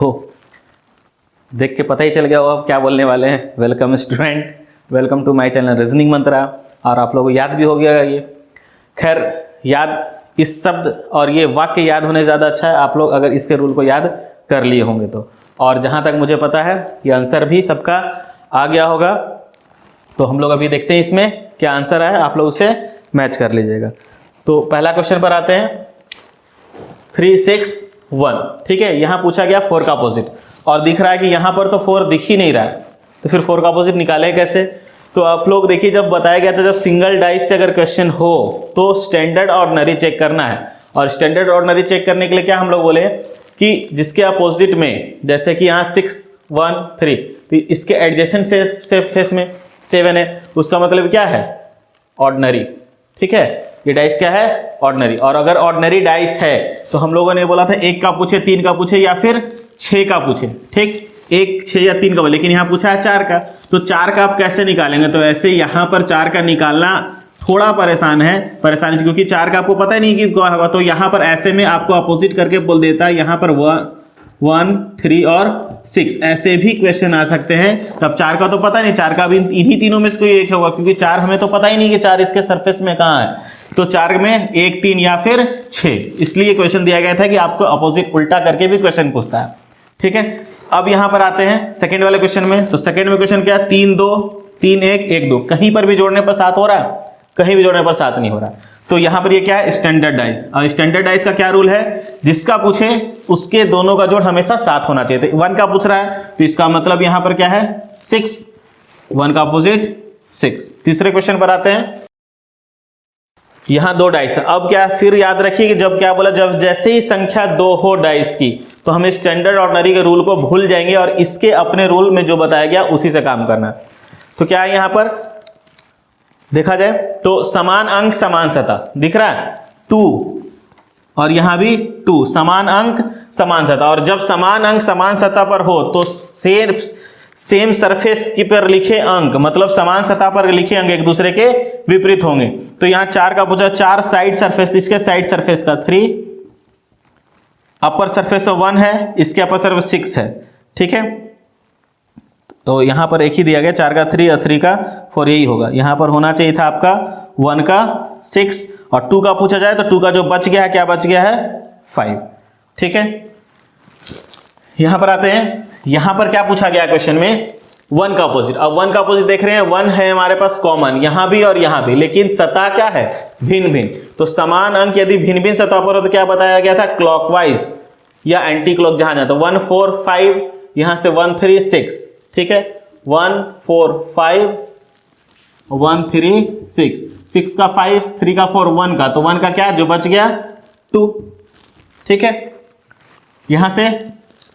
हो देख के पता ही चल गया हो आप क्या बोलने वाले हैं। Welcome student, welcome to my channel reasoning Mantra. और आप लोगों को याद भी हो गया ये। खैर, याद इस शब्द और ये वाक्य याद होने ज़्यादा अच्छा है आप लोग अगर इसके रूल को याद कर लिए होंगे तो। और जहाँ तक मुझे पता है ये आंसर भी सबका आ गया होगा। तो हम लोग अभी देखते हैं इसमें क्या आंसर है, आप लोग उसे मैच कर लीजिएगा। तो पहला क्वेश्चन पर आते हैं। 3, 6, 1, ठीक है। यहाँ पूछा गया 4 का अपोजिट और दिख रहा है कि यहाँ पर तो 4 दिख ही नहीं रहा है, तो फिर 4 का अपोजिट निकालें कैसे। तो आप लोग देखिए, जब बताया गया था जब सिंगल डाइस से अगर क्वेश्चन हो तो स्टैंडर्ड ऑर्डिनरी चेक करना है। और स्टैंडर्ड ऑर्डिनरी चेक करने के लिए क्या हम लोग बोले कि जिसके अपोजिट में, जैसे कि यहाँ 6, 1, 3, तो इसके एडजेसेंट से फेस में 7 है, उसका मतलब क्या है, ऑर्डिनरी। ठीक है, ये डाइस क्या है, ऑर्डिनरी। और अगर ऑर्डिनरी डाइस है तो हम लोगों ने बोला था 1 का पूछे, 3 का पूछे या फिर 6 का पूछे। ठीक, 1, 6 या 3 का, लेकिन यहाँ पूछा है 4 का। तो 4 का आप कैसे निकालेंगे, तो ऐसे यहाँ पर 4 का निकालना थोड़ा परेशानी क्योंकि 4 का आपको पता ही नहीं कि क्या होगा। तो यहाँ पर ऐसे में आपको अपोजिट करके बोल देता है, यहाँ पर 1, 3 और 6 ऐसे भी क्वेश्चन आ सकते हैं। तब 4 का तो पता नहीं, 4 का भी इन्हीं तीनों में से कोई एक होगा, क्योंकि 4 हमें तो पता ही नहीं कि 4 इसके सरफेस में कहाँ है। तो 4 में 1, 3 या फिर 6, इसलिए क्वेश्चन दिया गया था कि आपको अपोजिट उल्टा करके भी क्वेश्चन पूछता है। ठीक है, अब यहाँ पर आते हैं सेकेंड वाले क्वेश्चन में। तो सेकेंड में क्वेश्चन क्या है, 3, 2, 3, 1, 1, 2, कहीं पर भी जोड़ने पर 7 हो रहा है, कहीं भी जोड़ने पर 7 नहीं हो रहा। तो यहाँ पर ये क्या है, स्टैंडर्ड डाइस। और स्टैंडर्ड डाइस का क्या रूल है, जिसका पूछे उसके दोनों का जोड़ हमेशा 7 होना चाहिए। तो 1 का पूछ रहा है तो इसका मतलब यहाँ पर क्या है, 6, 1 का अपोजिट 6। तीसरे क्वेश्चन पर आते हैं। यहाँ 2 डाइस है। अब क्या, फिर याद रखिए कि जब क्या बोला, जब जैसे ही संख्या 2 हो डाइस की तो हम स्टैंडर्ड ऑर्डिनरी के रूल को भूल जाएंगे और इसके अपने रूल में जो बताया गया उसी से काम करना। तो क्या है यहाँ पर देखा जाए तो समान अंक समान सतह दिख रहा है 2, और यहां भी 2, समान अंक समान सतह। और जब समान अंक समान सतह पर हो तो सेम सरफेस की पर लिखे अंक, मतलब समान सतह पर लिखे अंक एक दूसरे के विपरीत होंगे। तो यहां 4 का पूछा, 4 साइड सरफेस, इसके साइड सरफेस का 3, अपर सरफेस 1 है, इसके अपर सरफेस 6 है। ठीक है, तो यहां पर एक ही दिया गया, 4 का 3 और 3 का 4, यही होगा। यहां पर होना चाहिए था आपका 1 का 6 और 2 का पूछा जाए तो 2 का जो बच गया है, क्या बच गया है, 5। ठीक है, यहां पर आते हैं। यहां पर क्या पूछा गया क्वेश्चन में, 1 का अपोजिट। अब 1 का अपोजिट देख रहे हैं, 1 है हमारे पास कॉमन यहां भी और यहां भी, लेकिन सतह क्या है, भिन्न भिन्न। तो समान अंक यदि भिन्न भिन्न सतह पर हो तो क्या बताया गया था, क्लॉकवाइज या एंटी क्लॉक जहां जाता। 1, 4, 5, यहां से 1, 3, 6। ठीक है, 1, 4, 5, 1, 3, 6, 6 का 5, 3 का 4, 1 का, तो 1 का क्या जो बच गया 2। ठीक है, यहां से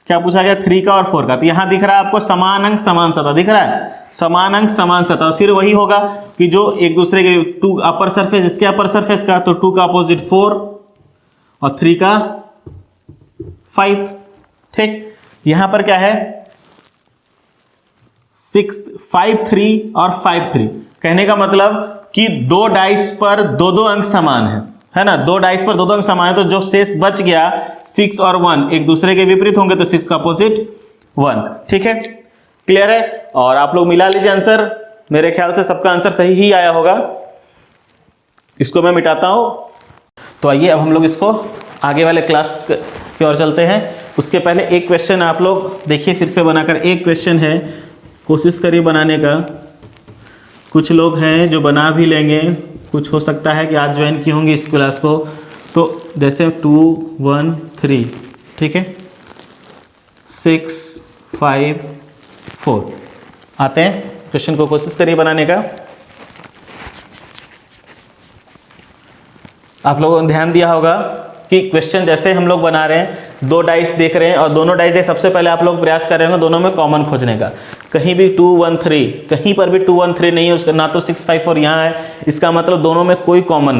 क्या पूछा गया, 3 का और 4 का। तो यहां दिख रहा है आपको समान अंक समान सतह दिख रहा है, समान अंक समान सतह। फिर वही होगा कि जो एक दूसरे के 2 अपर सरफेस, इसके अपर सरफेस का, तो 2 का अपोजिट 4 और 3 का 5। ठीक, यहां पर क्या है 6, 5, 3 और 5, 3, कहने का मतलब कि 2 डाइस पर 2 अंक समान है ना, 2 डाइस पर 2 अंक समान है। तो जो शेष बच गया 6 और 1 एक दूसरे के विपरीत होंगे, तो 6 का अपोजिट 1। ठीक है, क्लियर है। और आप लोग मिला लीजिए आंसर, मेरे ख्याल से सबका आंसर सही ही आया होगा। इसको मैं मिटाता हूं। तो आइए अब हम लोग इसको आगे वाले क्लास की ओर चलते हैं। उसके पहले एक क्वेश्चन आप लोग देखिए फिर से बनाकर। एक क्वेश्चन है, कोशिश करिए बनाने का। कुछ लोग हैं जो बना भी लेंगे, कुछ हो सकता है कि आज ज्वाइन की होंगी इस क्लास को। तो जैसे 2, 1, 3, ठीक है, 6, 5, 4 आते हैं। क्वेश्चन को कोशिश करिए बनाने का। आप लोगों ने ध्यान दिया होगा कि क्वेश्चन जैसे हम लोग बना रहे हैं, 2 डाइस देख रहे हैं और दोनों डाइस देख, सबसे पहले आप लोग प्रयास कर रहे होंगे दोनों में कॉमन खोजने का। कहीं भी 2, 1, 3, कहीं पर भी 2, 1, 3 नहीं है उसका, ना तो 6, 5, 4 यहाँ है, इसका मतलब दोनों में कोई कॉमन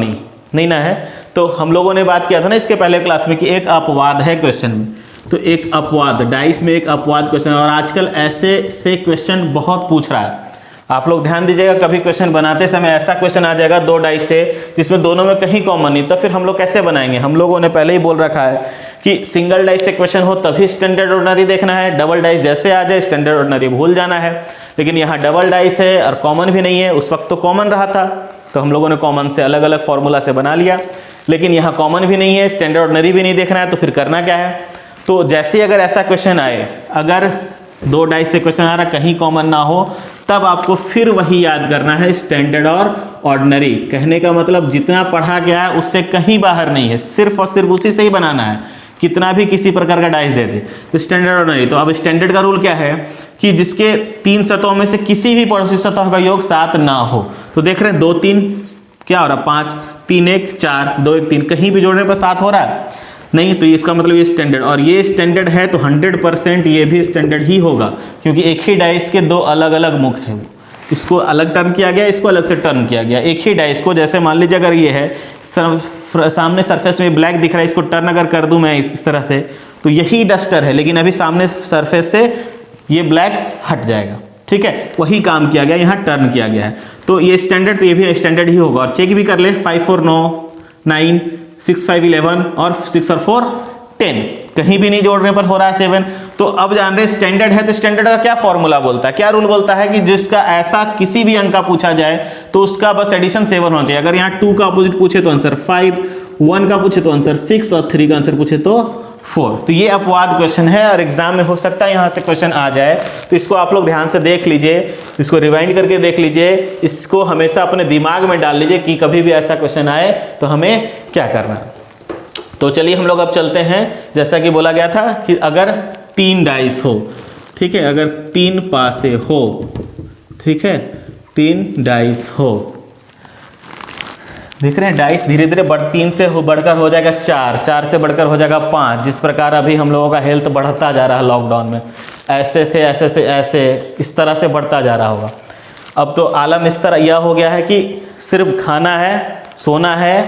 नहीं ना है। तो हम लोगों ने बात किया था ना इसके पहले क्लास में कि एक अपवाद है क्वेश्चन में। तो एक अपवाद, डाइस में एक अपवाद क्वेश्चन, और आजकल ऐसे से क्वेश्चन बहुत पूछ रहा है। आप लोग ध्यान दीजिएगा, कभी क्वेश्चन बनाते समय ऐसा क्वेश्चन आ जाएगा 2 डाइस से जिसमें दोनों में कहीं कॉमन नहीं, तो फिर हम लोग कैसे बनाएंगे। हम लोगों ने पहले ही बोल रखा है कि सिंगल डाइस से क्वेश्चन हो तभी स्टैंडर्ड ऑर्डिनरी देखना है, डबल डाइस जैसे आ जाए स्टैंडर्ड ऑर्डिनरी भूल जाना है। लेकिन यहाँ डबल डाइस है और कॉमन भी नहीं है, उस वक्त तो कॉमन रहा था तो हम लोगों ने कॉमन से अलग अलग फॉर्मूला से बना लिया, लेकिन यहाँ कॉमन भी नहीं है, स्टैंडर्ड ऑर्डिनरी भी नहीं देखना है, तो फिर करना क्या है। तो जैसे अगर ऐसा क्वेश्चन आए, अगर 2 डाइस से क्वेश्चन आ रहा कहीं कॉमन ना हो, तब आपको फिर वही याद करना है स्टैंडर्ड और ऑर्डिनरी। कहने का मतलब जितना पढ़ा गया है उससे कहीं बाहर नहीं है, सिर्फ और सिर्फ उसी से ही बनाना है, कितना भी किसी प्रकार का डाइस दे दे तो स्टैंडर्ड ऑर्डिनरी। तो अब स्टैंडर्ड का रूल क्या है कि जिसके 3 सतहों में से किसी भी पड़ोसी सतह का योग 7 ना हो। तो देख रहे हैं 2 3 क्या हो रहा है 5 3 1 4 2 1 3, कहीं भी जोड़ने पर 7 हो रहा है नहीं, तो इसका मतलब ये स्टैंडर्ड, और ये स्टैंडर्ड है तो 100% ये भी स्टैंडर्ड ही होगा, क्योंकि एक ही डाइस के 2 अलग अलग मुख हैं, इसको अलग टर्न किया गया, इसको अलग से टर्न किया गया। एक ही डाइस को, जैसे मान लीजिए अगर ये है सामने सरफेस में ब्लैक दिख रहा है, इसको टर्न अगर कर दूं मैं इस तरह से तो यही डस्टर है, लेकिन अभी सामने सरफेस से ये ब्लैक हट जाएगा, ठीक है, वही काम किया गया, यहाँ टर्न किया गया है। तो ये स्टैंडर्ड, तो ये भी स्टैंडर्ड ही होगा। और चेक भी कर ले, 5 4 9 9 6 5 11 और 6 और 4 10, कहीं भी नहीं जोड़ने पर हो रहा है 7। तो अब जान रहे स्टैंडर्ड है तो स्टैंडर्ड का क्या फॉर्मूला बोलता है, क्या रूल बोलता है कि जिसका ऐसा किसी भी अंक का पूछा जाए तो उसका बस एडिशन 7 होना चाहिए। अगर यहाँ 2 का अपोजिट पूछे तो आंसर 5, 1 का पूछे तो आंसर 6 और 3 का आंसर पूछे तो 4। तो ये अपवाद क्वेश्चन है और एग्जाम में हो सकता है यहाँ से क्वेश्चन आ जाए, तो इसको आप लोग ध्यान से देख लीजिए, इसको रिवाइंड करके देख लीजिए, इसको हमेशा अपने दिमाग में डाल लीजिए कि कभी भी ऐसा क्वेश्चन आए तो हमें क्या करना है। तो चलिए हम लोग अब चलते हैं, जैसा कि बोला गया था कि अगर 3 डाइस हो, ठीक है, अगर 3 पासे हो, ठीक है, 3 डाइस हो, देख रहे हैं डाइस धीरे धीरे 3 से बढ़कर हो जाएगा 4, 4 से बढ़कर हो जाएगा 5, जिस प्रकार अभी हम लोगों का हेल्थ बढ़ता जा रहा है लॉकडाउन में, ऐसे थे ऐसे से ऐसे इस तरह से बढ़ता जा रहा होगा। अब तो आलम इस तरह यह हो गया है कि सिर्फ खाना है, सोना है,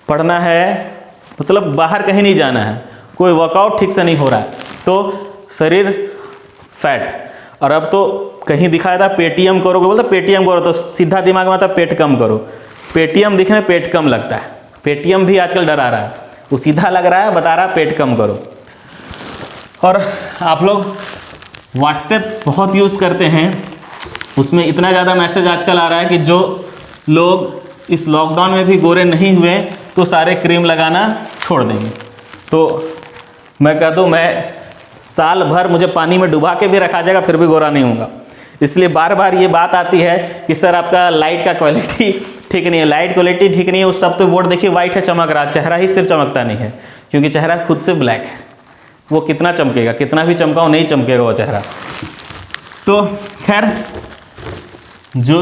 पढ़ना है, मतलब बाहर कहीं नहीं जाना है, कोई वर्कआउट ठीक से नहीं हो रहा है, तो शरीर फैट। और अब तो कहीं दिखाया था पेटीएम करोगे, बोलते पेटीएम करो तो सीधा दिमाग में आता पेट कम करो, पेटीएम दिखने पेट कम लगता है, पेटीएम भी आजकल डरा रहा है, वो सीधा लग रहा है बता रहा है पेट कम करो। और आप लोग व्हाट्सएप बहुत यूज़ करते हैं, उसमें इतना ज़्यादा मैसेज आजकल आ रहा है कि जो लोग इस लॉकडाउन में भी गोरे नहीं हुए तो सारे क्रीम लगाना छोड़ देंगे। तो मैं कह दूँ, मैं साल भर मुझे पानी में डुबा के भी रखा जाएगा फिर भी गोरा नहीं होगा। इसलिए बार बार ये बात आती है कि सर आपका लाइट का क्वालिटी ठीक नहीं है, लाइट क्वालिटी ठीक नहीं है, उस सब तो बोर्ड देखिए वाइट है चमक रहा, चेहरा ही सिर्फ चमकता नहीं है, क्योंकि चेहरा खुद से ब्लैक है, वो कितना चमकेगा, कितना भी चमकाओ नहीं चमकेगा वो चेहरा। तो खैर जो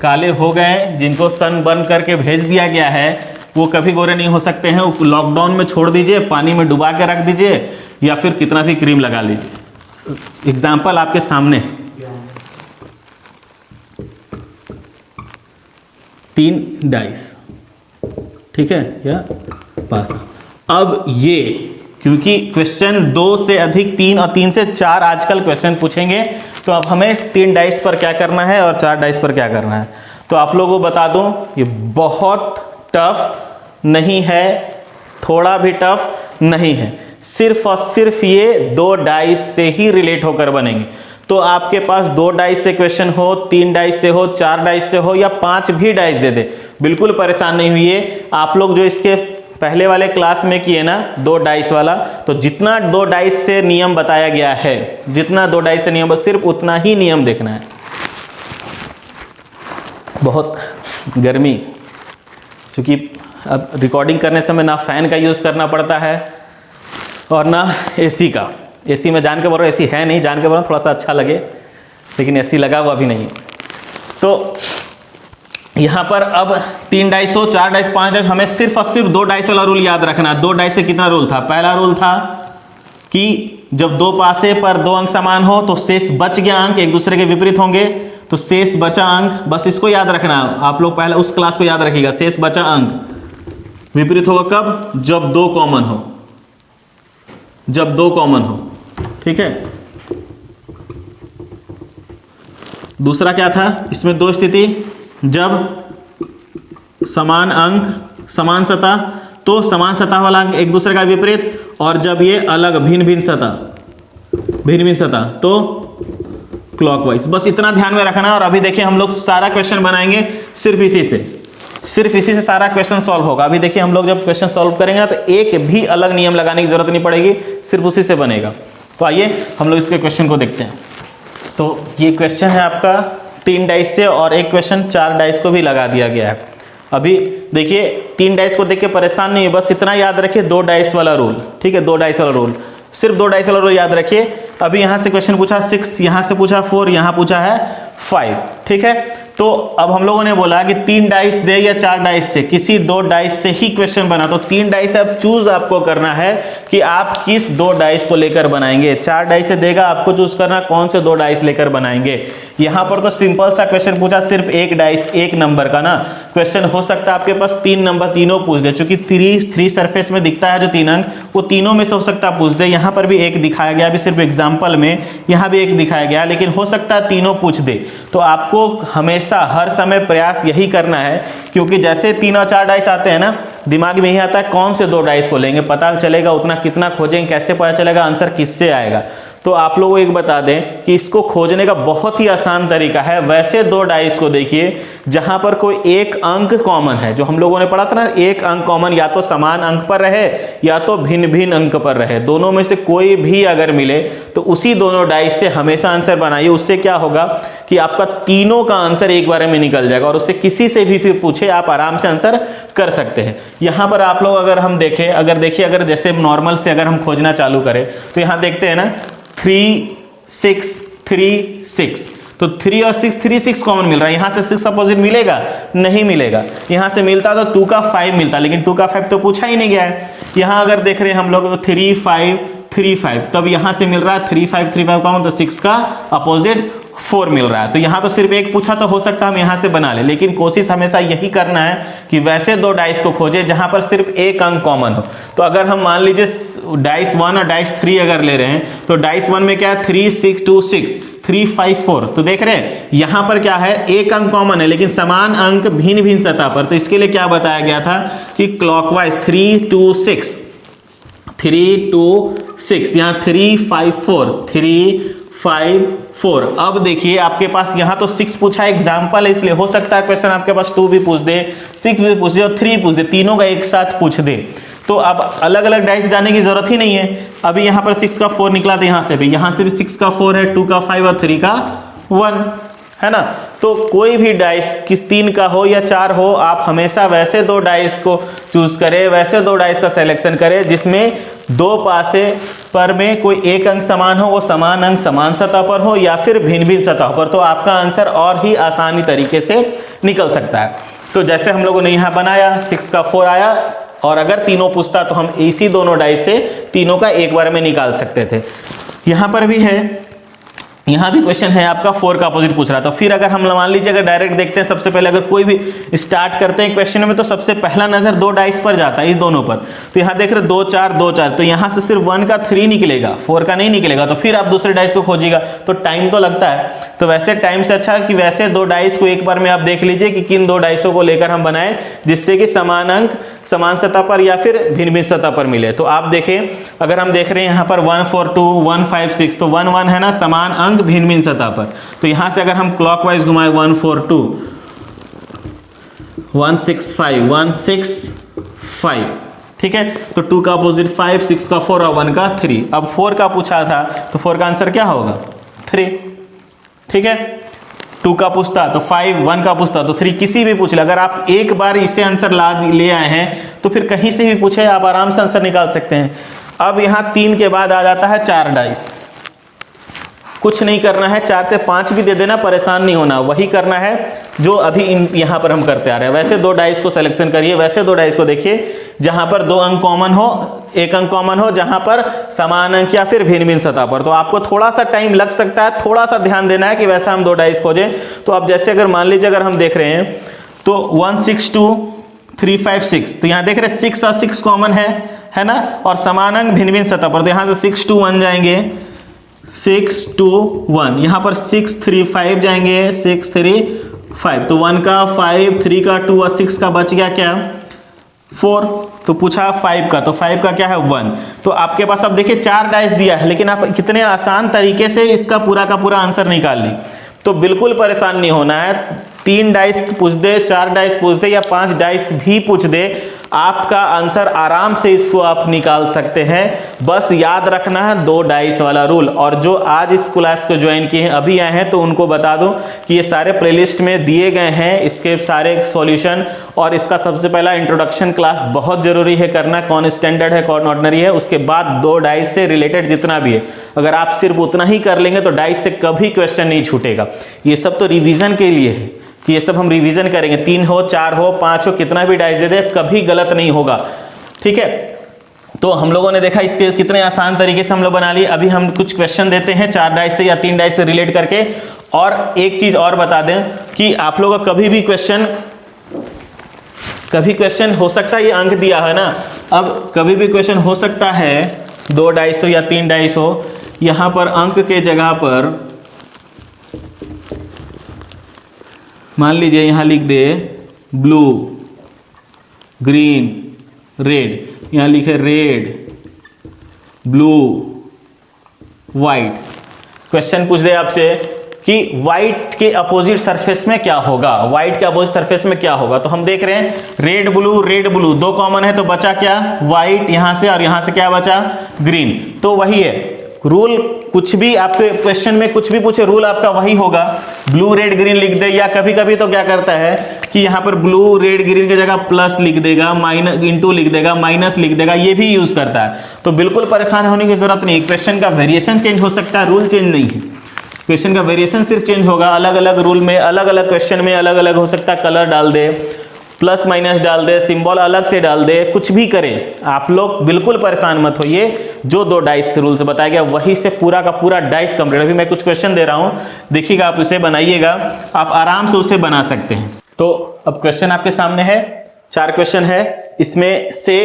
काले हो गए, जिनको सन बर्न करके भेज दिया गया है, वो कभी गोरे नहीं हो सकते हैं। लॉकडाउन में छोड़ दीजिए, पानी में डुबा के रख दीजिए या फिर कितना भी क्रीम लगा लीजिए। एग्जाम्पल आपके सामने, 3 डाइस, ठीक है, या पास। अब ये क्योंकि क्वेश्चन 2 से अधिक 3 और 3 से 4 आजकल क्वेश्चन पूछेंगे, तो अब हमें 3 डाइस पर क्या करना है और 4 डाइस पर क्या करना है। तो आप लोगों को बता दूं, ये बहुत टफ नहीं है, थोड़ा भी टफ नहीं है, सिर्फ और सिर्फ ये 2 डाइस से ही रिलेट होकर बनेंगे। तो आपके पास 2 डाइस से क्वेश्चन हो, 3 डाइस से हो, 4 डाइस से हो या 5 भी डाइस दे दे, बिल्कुल परेशान नहीं हुई। आप लोग जो इसके पहले वाले क्लास में किए ना 2 डाइस वाला, तो जितना 2 डाइस से नियम बताया गया है, जितना 2 डाइस से नियम, सिर्फ उतना ही नियम देखना है। बहुत गर्मी, क्योंकि अब रिकॉर्डिंग करने समय ना फैन का यूज़ करना पड़ता है और ना एसी का। एसी में जान के बोल रहा हूँ, एसी है नहीं, जान के बोल रहा हूँ थोड़ा सा अच्छा लगे, लेकिन एसी लगा हुआ भी नहीं है। तो यहाँ पर अब 3 डाइस हो, 4 डाइस, 5 डाइस, हमें सिर्फ और सिर्फ 2 डाइस वाला रूल याद रखना है। 2 डाइस से कितना रूल था? पहला रूल था कि जब 2 पासे पर 2 अंक समान हो तो शेष बच गया अंक एक दूसरे के विपरीत होंगे, तो शेष बचा अंक, बस इसको याद रखना। आप लोग पहले उस क्लास को याद रखिएगा, शेष बचा अंक विपरीत होगा कब? जब 2 कॉमन हो, जब 2 कॉमन हो, ठीक है। दूसरा क्या था इसमें? 2 स्थिति, जब समान अंक, समान सतह, तो समान सतह वाला अंक एक दूसरे का विपरीत, और जब ये अलग भिन्न भिन्न सतह तो क्लॉकवाइज। बस इतना ध्यान में रखना। और अभी देखिए हम लोग सारा क्वेश्चन बनाएंगे सिर्फ इसी से सारा क्वेश्चन सॉल्व होगा। अभी देखिए हम लोग जब क्वेश्चन सॉल्व करेंगे ना तो एक भी अलग नियम लगाने की जरूरत नहीं पड़ेगी, सिर्फ उसी से बनेगा। तो आइए हम लोग इसके क्वेश्चन को देखते हैं। तो ये क्वेश्चन है आपका 3 डाइस से, और एक क्वेश्चन 4 डाइस को भी लगा दिया गया है। अभी देखिए 3 डाइस को देख के परेशान नहीं है, बस इतना याद रखिए 2 डाइस वाला रूल, ठीक है, 2 डाइस वाला रूल, सिर्फ 2 डाइस वाला रूल याद रखिए। अभी यहाँ से क्वेश्चन पूछा 6, यहाँ से पूछा 4, यहाँ पूछा है 5, ठीक है। तो अब हम लोगों ने बोला कि 3 डाइस दे या 4 डाइस से, किसी 2 डाइस से ही क्वेश्चन बना। तो 3 डाइस अब चूज आपको करना है कि आप किस 2 डाइस को लेकर बनाएंगे। 4 डाइस से देगा, आपको चूज करना कौन से 2 डाइस लेकर बनाएंगे। यहाँ पर तो सिंपल सा क्वेश्चन पूछा, सिर्फ एक डाइस, एक नंबर का ना क्वेश्चन हो सकता है आपके पास 3 नंबर तीनों पूछ दे, चूंकि 3 सरफेस में दिखता है जो 3 अंक, वो तीनों में से हो सकता है पूछ दे। यहाँ पर भी एक दिखाया गया, अभी सिर्फ एग्जाम्पल में यहाँ भी एक दिखाया गया, लेकिन हो सकता है तीनों पूछ दे। तो आपको हमेशा हर समय प्रयास यही करना है, क्योंकि जैसे 3 और 4 डाइस आते हैं ना, दिमाग में यही आता है कौन से 2 डाइस को लेंगे, पता चलेगा उतना कितना खोजेंगे, कैसे पता चलेगा आंसर किससे आएगा। तो आप लोगों को एक बता दें कि इसको खोजने का बहुत ही आसान तरीका है। वैसे 2 डाइस को देखिए जहां पर कोई एक अंक कॉमन है, जो हम लोगों ने पढ़ा था ना, एक अंक कॉमन या तो समान अंक पर रहे या तो भिन्न भिन्न अंक पर रहे, दोनों में से कोई भी अगर मिले तो उसी दोनों डाइस से हमेशा आंसर बनाइए। उससे क्या होगा कि आपका तीनों का आंसर एक बार में निकल जाएगा, और उससे किसी से भी फिर पूछे आप आराम से आंसर कर सकते हैं। यहाँ पर आप लोग अगर हम देखें, अगर जैसे नॉर्मल से अगर हम खोजना चालू करें तो यहाँ देखते हैं ना 3 6 3 6, तो 3 और 6, 3 6 कॉमन मिल रहा है। यहाँ से 6 अपोजिट मिलेगा, नहीं मिलेगा। यहाँ से मिलता तो 2 का 5 मिलता, लेकिन 2 का 5 तो पूछा ही नहीं गया है। यहाँ अगर देख रहे हैं हम लोग तो 3 5 3 5, तब यहाँ से मिल रहा है 3 5 3 5 कॉमन, तो 6 का अपोजिट 4 मिल रहा है। तो यहाँ तो सिर्फ एक पूछा, तो हो सकता है हम यहाँ से बना ले, लेकिन कोशिश हमेशा यही करना है कि वैसे 2 डाइस को खोजे जहां पर सिर्फ एक अंक कॉमन हो। तो अगर हम मान लीजिए डाइस 1 और डाइस 3 अगर ले रहे हैं, तो डाइस 1 में क्या है 3 6 2 6 3 5 4, तो देख रहे हैं यहाँ पर क्या है, एक अंक कॉमन है लेकिन समान अंक भिन्न भिन्न सतह पर। तो इसके लिए क्या बताया गया था कि क्लॉकवाइज 3 2 6 3 2 6, यहाँ 3 5 4 3 5 4। अब देखिए आपके पास यहाँ तो 6 पूछा है, एग्जाम्पल है, इसलिए हो सकता है क्वेश्चन आपके पास 2 भी पूछ दे, 6 भी पूछ दे और 3 पूछ दे, तीनों का एक साथ पूछ दे। तो अब अलग अलग डाइस जाने की जरूरत ही नहीं है। अभी यहाँ पर 6 का 4 निकला, तो यहाँ से भी 6 का 4 है, 2 का 5 और 3 का 1 है ना। तो कोई भी डाइस किस 3 का हो या 4 हो, आप हमेशा वैसे 2 डाइस को चूज करें, वैसे 2 डाइस का सिलेक्शन करें जिसमें 2 पासे पर में कोई एक अंक समान हो, वो समान अंक समान सतह पर हो या फिर भिन्न भिन्न सतह पर, तो आपका आंसर और ही आसानी तरीके से निकल सकता है। तो जैसे हम लोगों ने यहाँ बनाया 6 का 4 आया, और अगर तीनों पूछता तो हम इसी दोनों डाइस से तीनों का एक बार में निकाल सकते थे। यहाँ पर भी है, यहाँ भी क्वेश्चन है आपका 4 का अपोजिट पूछ रहा था। फिर अगर हम मान लीजिए अगर डायरेक्ट देखते हैं, सबसे पहले अगर कोई भी स्टार्ट करते हैं क्वेश्चन में, तो सबसे पहला नजर 2 डाइस पर जाता है, इस दोनों पर। तो यहाँ देख रहे 2 4 2 4, तो यहाँ से सिर्फ 1 का 3 निकलेगा, 4 का नहीं निकलेगा। तो फिर आप दूसरे डाइस को खोजिएगा, तो टाइम तो लगता है। तो वैसे टाइम से अच्छा कि वैसे 2 डाइस को एक बार में आप देख लीजिए कि किन 2 डाइसों को लेकर हम बनाए जिससे कि समान अंक समान सतह पर या फिर भिन्न भिन्न सतह पर मिले। तो आप देखें, अगर हम देख रहे हैं यहाँ पर 1 4 2 1 5 6, तो 1 1 है ना, समान अंक भिन्न भिन्न सतह पर। तो यहाँ से अगर हम क्लॉकवाइज घुमाए 1 4 2 1 6 5 1 6 5, ठीक है। तो 2 का अपोजिट 5, 6 का 4 और 1 का 3। अब 4 का पूछा था तो 4 का आंसर क्या होगा 3, ठीक है। 2 का पूछता तो 5, 1 का पूछता तो 3, किसी भी पूछ ले। अगर आप एक बार इसे आंसर ले आए हैं तो फिर कहीं से भी पूछे आप आराम से आंसर निकाल सकते हैं। अब यहाँ 3 के बाद आ जाता है 4 डाइस। कुछ नहीं करना है, 4 से 5 भी दे देना, परेशान नहीं होना, वही करना है जो अभी यहाँ पर हम करते आ रहे हैं। वैसे 2 डाइस को सिलेक्शन करिए, वैसे 2 डाइस को देखिए जहां पर 2 अंक कॉमन हो, एक अंक कॉमन हो, जहां पर समान अंक या फिर भिन्न भिन्न सतह पर। तो आपको थोड़ा सा टाइम लग सकता है, थोड़ा सा ध्यान देना है कि वैसा हम 2 डाइस खोजें। तो अब जैसे अगर मान लीजिए अगर हम देख रहे हैं तो 1 6 2 3 5 6, तो यहाँ देख रहे हैं 6 और 6 कॉमन है ना, और समान अंक भिन्न भिन्न सतह पर। तो यहाँ से 6 2 1 जाएंगे, 6 2 1, यहाँ पर 6 3 5 जाएंगे, 6 3 5, तो 1 का 5 3 का 2 और 6 का बच गया क्या 4, तो पूछा 5 का, तो 5 का क्या है 1। तो आपके पास अब देखिए 4 डाइस दिया है, लेकिन आप कितने आसान तरीके से इसका पूरा का पूरा आंसर निकाल ली। तो बिल्कुल परेशान नहीं होना है, 3 डाइस पूछ दे, 4 डाइस पूछ दे या 5 डाइस भी पूछ दे, आपका आंसर आराम से इसको आप निकाल सकते हैं। बस याद रखना है 2 डाइस वाला रूल। और जो आज इस क्लास को ज्वाइन किए हैं, अभी आए हैं, तो उनको बता दूं कि ये सारे प्लेलिस्ट में दिए गए हैं इसके सारे सॉल्यूशन। और इसका सबसे पहला इंट्रोडक्शन क्लास बहुत जरूरी है करना, कौन स्टैंडर्ड है कौन ऑर्डिनरी है। उसके बाद 2 डाइस से रिलेटेड जितना भी है, अगर आप सिर्फ उतना ही कर लेंगे तो डाइस से कभी क्वेश्चन नहीं छूटेगा। ये सब तो रिवीजन के लिए है कि ये सब हम रिवीजन करेंगे, 3 हो 4 हो 5 हो, कितना भी डाइस दे दे कभी गलत नहीं होगा, ठीक है। तो हम लोगों ने देखा इसके कितने आसान तरीके से हम लोग बना लिए। अभी हम कुछ क्वेश्चन देते हैं 4 डाइस से या 3 डाइस से रिलेट करके। और एक चीज और बता दें कि आप लोगों का कभी क्वेश्चन हो सकता है, ये अंक दिया है ना, अब कभी भी क्वेश्चन हो सकता है 2 डाइस हो या 3 डाइस हो, यहां पर अंक के जगह पर मान लीजिए यहां लिख दे ब्लू, ग्रीन, रेड, यहां लिखे रेड, ब्लू, व्हाइट। क्वेश्चन पूछ दे आपसे कि व्हाइट के अपोजिट सरफेस में क्या होगा, व्हाइट के अपोजिट सरफेस में क्या होगा। तो हम देख रहे हैं रेड ब्लू 2 कॉमन है, तो बचा क्या व्हाइट यहां से, और यहां से क्या बचा ग्रीन। तो वही है रूल, कुछ भी आपके क्वेश्चन में कुछ भी पूछे रूल आपका वही होगा, ब्लू रेड ग्रीन लिख दे। या कभी कभी तो क्या करता है कि यहाँ पर ब्लू रेड ग्रीन की जगह प्लस लिख देगा, माइनस इंटू लिख देगा, माइनस लिख देगा, ये भी यूज करता है। तो बिल्कुल परेशान होने की जरूरत नहीं, क्वेश्चन का वेरिएशन चेंज हो सकता है, रूल चेंज नहीं है। क्वेश्चन का वेरिएशन सिर्फ चेंज होगा, अलग अलग रूल में अलग अलग क्वेश्चन में अलग अलग हो सकता है, कलर डाल दे, प्लस माइनस डाल दे, सिंबल अलग से डाल दे, कुछ भी करें। आप लोग बिल्कुल परेशान मत होइए, जो 2 डाइस रूल से बताया गया वही से पूरा का पूरा डाइस कंप्लीट। अभी मैं कुछ क्वेश्चन दे रहा हूं, देखिएगा, आप इसे बनाइएगा, आप आराम से उसे बना सकते हैं। तो अब क्वेश्चन आपके सामने है, 4 क्वेश्चन है, इसमें से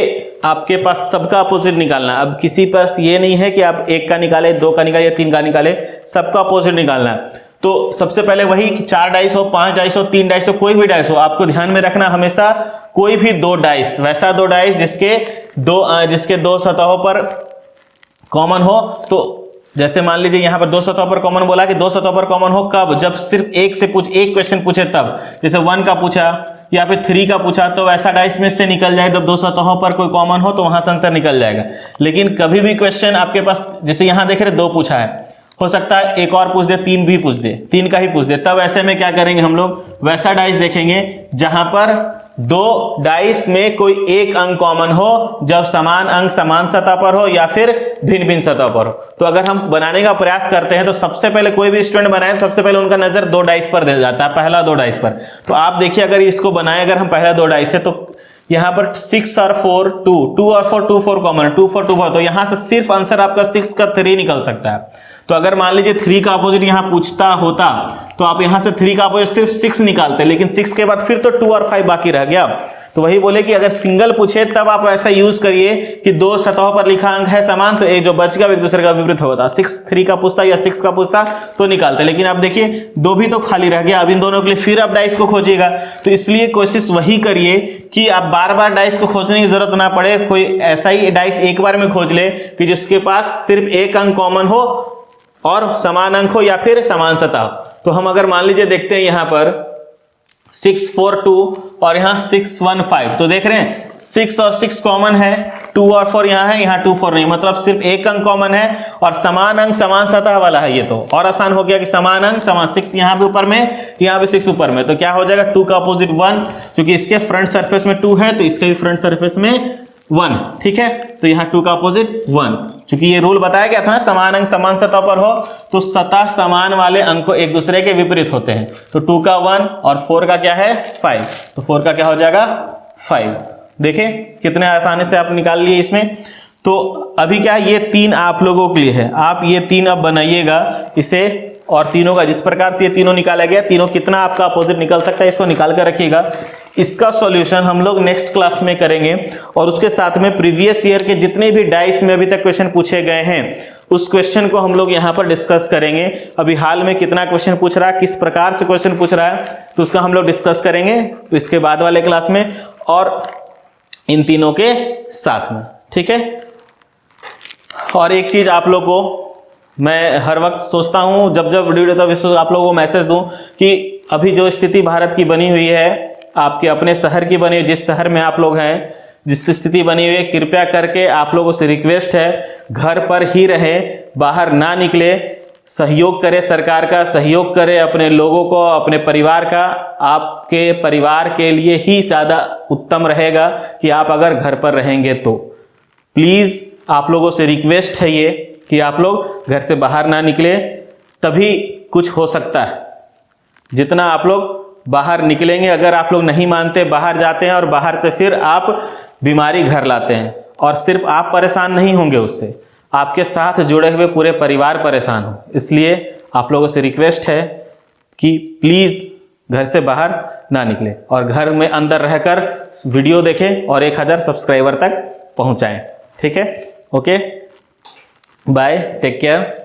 आपके पास सबका अपोजिट निकालना। अब किसी पास ये नहीं है कि आप 1 का निकाले, 2 का निकाले, 3 का निकाले, सबका अपोजिट निकालना है। तो सबसे पहले वही 4 डाइस हो, 5 डाइस हो, 3 डाइस हो, कोई भी डाइस हो, आपको ध्यान में रखना हमेशा कोई भी 2 डाइस, वैसा 2 डाइस जिसके 2 सतहों पर कॉमन हो। तो जैसे मान लीजिए यहाँ पर 2 सतहों पर कॉमन बोला कि 2 सतहों पर कॉमन हो कब, जब सिर्फ एक क्वेश्चन पूछे तब। जैसे 1 का पूछा या फिर 3 का पूछा, तो वैसा डाइस में से निकल जाए, जब 2 सतहों पर कोई कॉमन हो तो वहां से आंसर निकल जाएगा। लेकिन कभी भी क्वेश्चन आपके पास, जैसे यहाँ देख रहे 2 पूछा है, हो सकता है एक और पूछ दे, 3 भी पूछ दे, 3 का ही पूछ दे, तब ऐसे में क्या करेंगे हम लोग, वैसा डाइस देखेंगे जहां पर 2 डाइस में कोई एक अंक कॉमन हो, जब समान अंक समान सतह पर हो या फिर भिन्न भिन्न सतह पर हो। तो अगर हम बनाने का प्रयास करते हैं तो सबसे पहले कोई भी स्टूडेंट बनाए, सबसे पहले उनका नजर 2 डाइस पर दे जाता है, पहला 2 डाइस पर। तो आप देखिए अगर इसको बनाए, अगर हम पहला 2 डाइस है, तो यहाँ पर 6 और 4 2 और 4 2 4 कॉमन, 2 4 2 4, तो यहाँ से सिर्फ आंसर आपका 6 का 3 निकल सकता है। तो अगर मान लीजिए 3 का अपोजिट यहाँ पूछता होता, तो आप यहाँ से 3 का अपोजिट सिर्फ 6 निकालते, लेकिन 6 के बाद फिर तो 2 और 5 बाकी रह गया। तो वही बोले कि अगर सिंगल पूछे तब आप ऐसा यूज करिए कि 2 सतहों पर लिखा अंक है समान, तो एक जो बच गया एक दूसरे का विपरीत होता। 3 का पूछता या 6 का पूछता तो निकालते, लेकिन आप देखिए 2 भी तो खाली रह गया। अब इन दोनों के लिए फिर आप डाइस को खोजिएगा, तो इसलिए कोशिश वही करिए कि आप बार बार डाइस को खोजने की जरूरत ना पड़े। कोई ऐसा ही डाइस एक बार में खोज ले कि जिसके पास सिर्फ एक अंक कॉमन हो और समान अंक हो या फिर समान सतह। तो हम अगर मान लीजिए देखते हैं यहाँ पर 6 4 2 और यहाँ 6 1 5, तो देख रहे हैं 6 और 6 कॉमन है, 2 और 4 यहाँ है, यहाँ 2 4 नहीं, मतलब सिर्फ एक अंक कॉमन है और समान अंक समान सतह वाला है। ये तो और आसान हो गया कि समान अंक समान, 6 यहाँ पे ऊपर में, यहाँ पे 6 ऊपर में, तो क्या हो जाएगा 2 का अपोजिट 1, क्योंकि इसके फ्रंट सरफेस में 2 है तो इसके भी फ्रंट सरफेस में 1, ठीक है। तो यहाँ 2 का अपोजिट 1, क्योंकि ये रूल बताया गया था ना, समान अंक समान सतह पर हो तो सतह समान वाले अंक को एक दूसरे के विपरीत होते हैं। तो 2 का 1 और 4 का क्या है 5, तो 4 का क्या हो जाएगा 5। देखें कितने आसानी से आप निकाल लिए इसमें। तो अभी क्या ये 3 आप लोगों के लिए है, आप ये 3 अब बनाइएगा इसे, और तीनों का जिस प्रकार से ये तीनों निकाला गया, तीनों कितना आपका अपोजिट निकल सकता है इसको निकाल कर रखिएगा। इसका सॉल्यूशन हम लोग नेक्स्ट क्लास में करेंगे, और उसके साथ में प्रीवियस ईयर के जितने भी डाइस में अभी तक क्वेश्चन पूछे गए हैं उस क्वेश्चन को हम लोग यहाँ पर डिस्कस करेंगे। अभी हाल में कितना क्वेश्चन पूछ रहा है, किस प्रकार से क्वेश्चन पूछ रहा है, तो उसका हम लोग डिस्कस करेंगे तो इसके बाद वाले क्लास में। और इन तीनों के साथ में, ठीक है। और एक चीज आप लोग को मैं हर वक्त सोचता हूं, जब जब वीडियो देता हूं आप लोगों को मैसेज दूं कि अभी जो स्थिति भारत की बनी हुई है, आपके अपने शहर की बनी, जिस शहर में आप लोग हैं, जिस स्थिति बनी हुई है, कृपया करके आप लोगों से रिक्वेस्ट है घर पर ही रहे, बाहर ना निकले, सहयोग करें, सरकार का सहयोग करें, अपने लोगों को, अपने परिवार का। आपके परिवार के लिए ही ज़्यादा उत्तम रहेगा कि आप अगर घर पर रहेंगे तो। प्लीज़ आप लोगों से रिक्वेस्ट है ये कि आप लोग घर से बाहर ना निकले, तभी कुछ हो सकता है। जितना आप लोग बाहर निकलेंगे, अगर आप लोग नहीं मानते, बाहर जाते हैं और बाहर से फिर आप बीमारी घर लाते हैं, और सिर्फ आप परेशान नहीं होंगे उससे, आपके साथ जुड़े हुए पूरे परिवार परेशान हो। इसलिए आप लोगों से रिक्वेस्ट है कि प्लीज़ घर से बाहर ना निकले और घर में अंदर रहकर वीडियो देखें और 1000 सब्सक्राइबर तक पहुंचाएं, ठीक है। Okay, bye, take care.